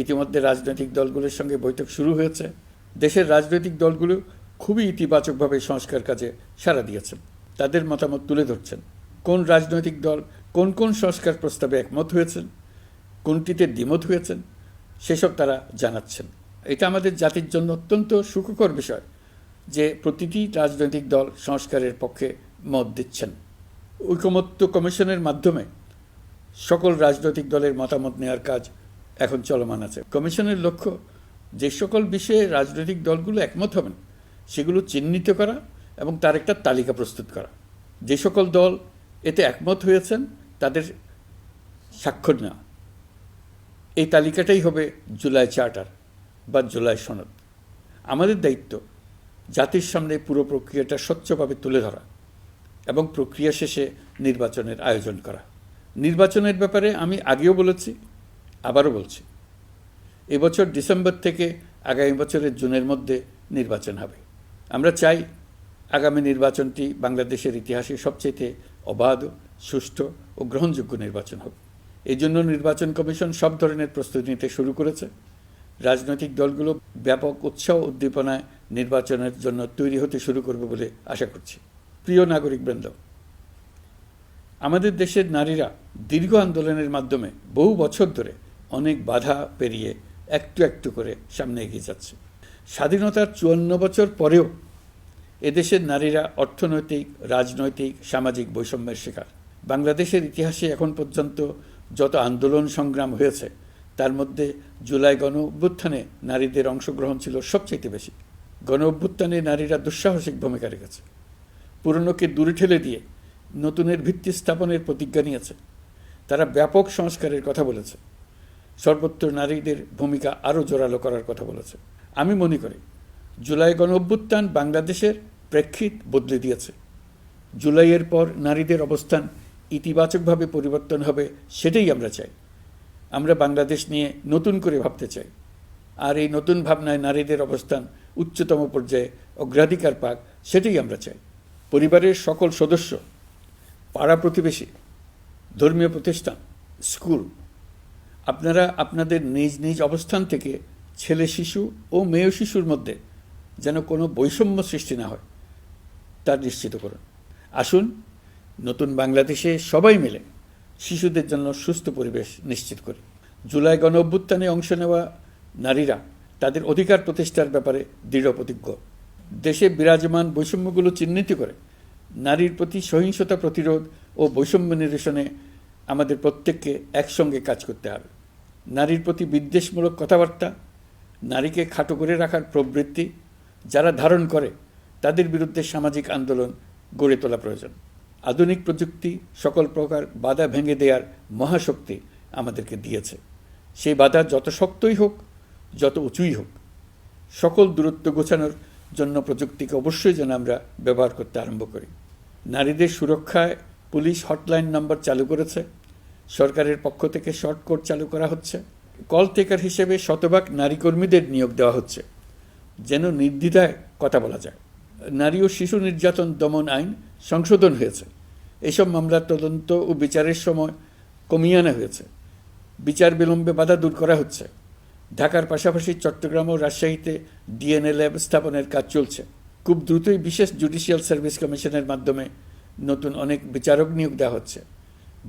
ইতিমধ্যে রাজনৈতিক দলগুলোর সঙ্গে বৈঠক শুরু হয়েছে। দেশের রাজনৈতিক দলগুলো খুবই ইতিবাচকভাবে সংস্কার কাজে সাড়া দিয়েছেন। তাদের মতামত তুলে ধরছেন। কোন রাজনৈতিক দল কোন কোন সংস্কার প্রস্তাবে একমত হয়েছেন, কোনটিতে দ্বিমত হয়েছেন, সেসব তারা জানাচ্ছেন। এটা আমাদের জাতির জন্য অত্যন্ত সুখকর বিষয় যে প্রতিটি রাজনৈতিক দল সংস্কারের পক্ষে মত দিচ্ছেন। ঐকমত্য কমিশনের মাধ্যমে সকল রাজনৈতিক দলের মতামত নেওয়ার কাজ এখন চলমান আছে। কমিশনের লক্ষ্য যে সকল বিষয়ে রাজনৈতিক দলগুলো একমত হবেন সেগুলো চিহ্নিত করা এবং তার একটা তালিকা প্রস্তুত করা। যে সকল দল এতে একমত হয়েছেন তাদের স্বাক্ষর নেওয়া। এই তালিকাটাই হবে জুলাই চার্টার বা জুলাই সনদ। আমাদের দায়িত্ব জাতির সামনে পুরো প্রক্রিয়াটা স্বচ্ছভাবে তুলে ধরা এবং প্রক্রিয়া শেষে নির্বাচনের আয়োজন করা। নির্বাচনের ব্যাপারে আমি আগেও বলেছি, আবারও বলছি, এবছর ডিসেম্বর থেকে আগামী বছরের জুনের মধ্যে নির্বাচন হবে। আমরা চাই আগামী নির্বাচনটি বাংলাদেশের ইতিহাসে সবচেয়ে অবাধ, সুষ্ঠু ও গ্রহণযোগ্য নির্বাচন হবে। এই জন্য নির্বাচন কমিশন সব ধরনের প্রস্তুতি নিতে শুরু করেছে। রাজনৈতিক দলগুলো ব্যাপক উৎসাহ উদ্দীপনায় নির্বাচনের জন্য তৈরি হতে শুরু করবে বলে আশা করছি। প্রিয় নাগরিকবৃন্দ, আমাদের দেশের নারীরা দীর্ঘ আন্দোলনের মাধ্যমে বহু বছর ধরে অনেক বাধা পেরিয়ে একটু একটু করে সামনে এগিয়ে যাচ্ছে। স্বাধীনতার 54 বছর পরেও এদেশের নারীরা অর্থনৈতিক, রাজনৈতিক, সামাজিক বৈষম্যের শিকার। বাংলাদেশের ইতিহাসে এখন পর্যন্ত যত আন্দোলন সংগ্রাম হয়েছে তার মধ্যে জুলাই গণ অভ্যুত্থানে নারীদের অংশগ্রহণ ছিল সবচেয়ে বেশি। গণ অভ্যুত্থানে নারীরা দুঃসাহসিক ভূমিকা রেখেছে। পুরনোকে দূরে ঠেলে দিয়ে নতুনের ভিত্তি স্থাপনের প্রতিজ্ঞা নিয়েছে। তারা ব্যাপক সংস্কারের কথা বলেছে। সর্বত্র নারীদের ভূমিকা আরও জোরালো করার কথা বলেছে। আমি মনে করি জুলাই গণ অভ্যুত্থান বাংলাদেশের প্রেক্ষিত বদলে দিয়েছে। জুলাইয়ের পর নারীদের অবস্থান ইতিবাচকভাবে পরিবর্তন হবে, সেটাই আমরা চাই। আমরা বাংলাদেশ নিয়ে নতুন করে ভাবতে চাই, আর এই নতুন ভাবনায় নারীদের অবস্থান উচ্চতম পর্যায়ে অগ্রাধিকার পাক, সেটাই আমরা চাই। পরিবারের সকল সদস্য, পাড়া প্রতিবেশী, ধর্মীয় প্রতিষ্ঠান, স্কুল, আপনারা আপনাদের নিজ নিজ অবস্থান থেকে ছেলে শিশু ও মেয়ে শিশুর মধ্যে যেন কোনো বৈষম্য সৃষ্টি না হয় তা নিশ্চিত করুন। আসুন নতুন বাংলাদেশে সবাই মিলে শিশুদের জন্য সুস্থ পরিবেশ নিশ্চিত করি। জুলাই গণ অভ্যুত্থানে অংশ নেওয়া নারীরা তাদের অধিকার প্রতিষ্ঠার ব্যাপারে দৃঢ় প্রতিজ্ঞ। দেশে বিরাজমান বৈষম্যগুলো চিহ্নিত করে নারীর প্রতি সহিংসতা প্রতিরোধ ও বৈষম্য নিরসনে আমাদের প্রত্যেককে একসঙ্গে কাজ করতে হবে। নারীর প্রতি বিদ্বেষমূলক কথাবার্তা, নারীকে খাটো করে রাখার প্রবৃত্তি যারা ধারণ করে তাদের বিরুদ্ধে সামাজিক আন্দোলন গড়ে তোলা প্রয়োজন। আধুনিক প্রযুক্তি সকল প্রকার বাধা ভেঙে দেওয়ার মহাশক্তি আমাদেরকে দিয়েছে। সেই বাধা যত শক্তই হোক, যত উঁচুই হোক, সকল দূরত্ব গোছানোর জন্য প্রযুক্তিকে অবশ্যই যেন আমরা ব্যবহার করতে আরম্ভ করি। নারীদের সুরক্ষায় পুলিশ হটলাইন নম্বর চালু করেছে। সরকারের পক্ষ থেকে শর্ট কোড চালু করা হচ্ছে। কল টেকার হিসেবে শতভাগ নারী কর্মীদের নিয়োগ দেওয়া হচ্ছে, যেন নির্দ্বিধায় কথা বলা যায়। নারী ও শিশু নির্যাতন দমন আইন সংশোধন হয়েছে। এসব মামলার তদন্ত ও বিচারের সময় কমিয়ে আনা হয়েছে। বিচার বিলম্বে বাধা দূর করা হচ্ছে। ঢাকার পাশাপাশি চট্টগ্রাম ও রাজশাহীতে ডিএনএ ল্যাব স্থাপনের কাজ চলছে। খুব দ্রুতই বিশেষ জুডিশিয়াল সার্ভিস কমিশনের মাধ্যমে নতুন অনেক বিচারক নিয়োগ দেওয়া হচ্ছে।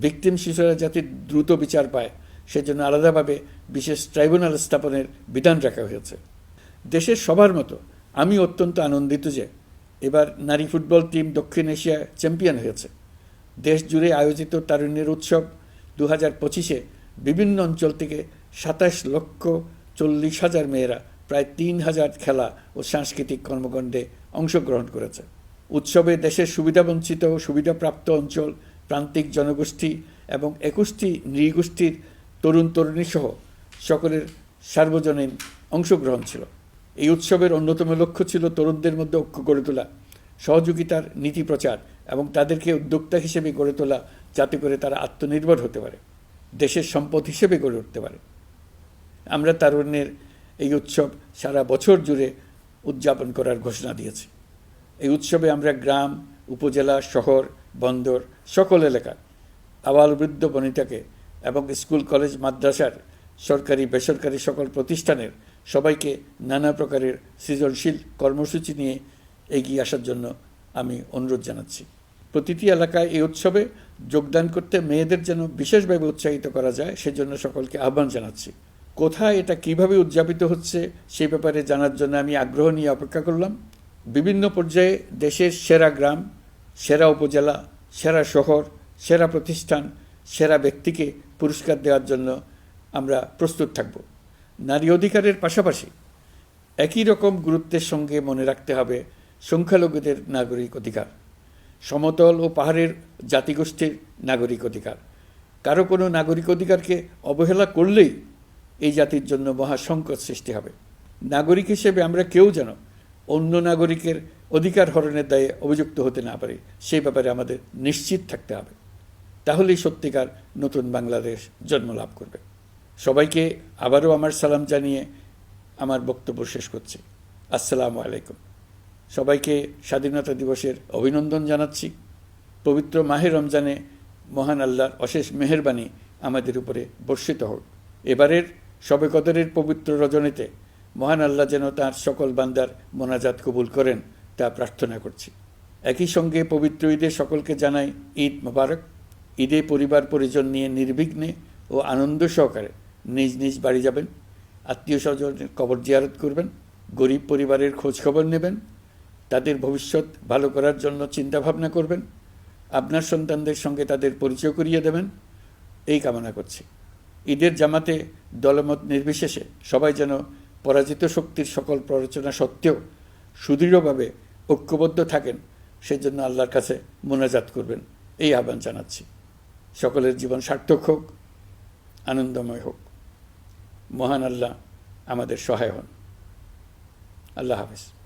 ভিকটিম শিশুরা যাতে দ্রুত বিচার পায় সেজন্য আলাদাভাবে বিশেষ ট্রাইব্যুনাল স্থাপনের বিধান রাখা হয়েছে। দেশের সবার মতো আমি অত্যন্ত আনন্দিত যে এবার নারী ফুটবল টিম দক্ষিণ এশিয়ায় চ্যাম্পিয়ন হয়েছে। দেশ জুড়ে আয়োজিত তারুণ্যের উৎসব 2025-এ বিভিন্ন অঞ্চল থেকে 27,40,000 মেয়েরা প্রায় 3,000 খেলা ও সাংস্কৃতিক কর্মকাণ্ডে অংশগ্রহণ করেছে। উৎসবে দেশের সুবিধাবঞ্চিত ও সুবিধাপ্রাপ্ত অঞ্চল, প্রান্তিক জনগোষ্ঠী এবং 21টি নৃগোষ্ঠীর তরুণ তরুণী সহ সকলের সার্বজনীন অংশগ্রহণ ছিল। এই উৎসবের অন্যতম লক্ষ্য ছিল তরুণদের মধ্যে ঐক্য গড়ে তোলা, সহযোগিতার নীতি প্রচার এবং তাদেরকে উদ্যোক্তা হিসেবে গড়ে তোলা, যাতে করে তারা আত্মনির্ভর হতে পারে, দেশের সম্পদ হিসেবে গড়ে উঠতে পারে। আমরা তারুণ্যের এই উৎসব সারা বছর জুড়ে উদযাপন করার ঘোষণা দিয়েছি। এই উৎসবে আমরা গ্রাম, উপজেলা, শহর, বন্দর সকল এলাকার আবাল বৃদ্ধ বনিতাকে এবং স্কুল, কলেজ, মাদ্রাসার সরকারি বেসরকারি সকল প্রতিষ্ঠানের সবাইকে নানা প্রকারের সৃজনশীল কর্মসূচি নিয়ে এগিয়ে আসার জন্য আমি অনুরোধ জানাচ্ছি। প্রতিটি এলাকায় এই উৎসবে যোগদান করতে মেয়েদের যেন বিশেষভাবে উৎসাহিত করা যায় সেজন্য সকলকে আহ্বান জানাচ্ছি। কোথায় এটা কিভাবে উদযাপিত হচ্ছে সেই ব্যাপারে জানার জন্য আমি আগ্রহ নিয়ে অপেক্ষা করলাম। বিভিন্ন পর্যায়ে দেশের সেরা গ্রাম, সেরা উপজেলা, সেরা শহর, সেরা প্রতিষ্ঠান, সেরা ব্যক্তিকে পুরস্কার দেওয়ার জন্য আমরা প্রস্তুত থাকব। নারী অধিকারের পাশাপাশি একই রকম গুরুত্বের সঙ্গে মনে রাখতে হবে সংখ্যালঘুদের নাগরিক অধিকার, সমতল ও পাহাড়ের জাতিগোষ্ঠীর নাগরিক অধিকার। কারো কোনো নাগরিক অধিকারকে অবহেলা করলেই এই জাতির জন্য মহা সংকট সৃষ্টি হবে। নাগরিক হিসেবে আমরা কেউ যেন অন্য নাগরিকের অধিকার হরণের দায়ে অভিযুক্ত হতে না পারি, সেই ব্যাপারে আমাদের নিশ্চিত থাকতে হবে। তাহলেই সত্যিকার নতুন বাংলাদেশ জন্ম লাভ করবে। সবাইকে আবারও আমার সালাম জানিয়ে আমার বক্তব্য শেষ করছি। আসসালামু আলাইকুম। সবাইকে স্বাধীনতা দিবসের অভিনন্দন জানাচ্ছি। পবিত্র মাহে রমজানে মহান আল্লাহর অশেষ মেহেরবানি আমাদের উপরে বর্ষিত হোক। এবারের শবে কদরের পবিত্র রজনীতে মহান আল্লাহ যেন তাঁর সকল বান্দার মোনাজাত কবুল করেন তা প্রার্থনা করছি। একই সঙ্গে পবিত্র ঈদে সকলকে জানাই ঈদ মোবারক। ঈদে পরিবার পরিজন নিয়ে নির্বিঘ্নে ও আনন্দ সহকারে নিজ নিজ বাড়ি যাবেন। আত্মীয় স্বজনের কবর জিয়ারত করবেন, গরিব পরিবারের খোঁজখবর নেবেন, তাদের ভবিষ্যৎ ভালো করার জন্য চিন্তাভাবনা করবেন, আপনার সন্তানদের সঙ্গে তাদের পরিচয় করিয়ে দেবেন, এই কামনা করছি। ঈদের জামাতে দলমত নির্বিশেষে সবাই যেন পরাজিত শক্তির সকল প্ররোচনা সত্ত্বেও সুদৃঢ়ভাবে ঐক্যবদ্ধ থাকেন, সেজন্য আল্লাহর কাছে মোনাজাত করবেন, এই আহ্বান জানাচ্ছি। সকলের জীবন সার্থক হোক, আনন্দময় হোক। মহান আল্লাহ আমাদের সহায় হন। আল্লাহ হাফেজ।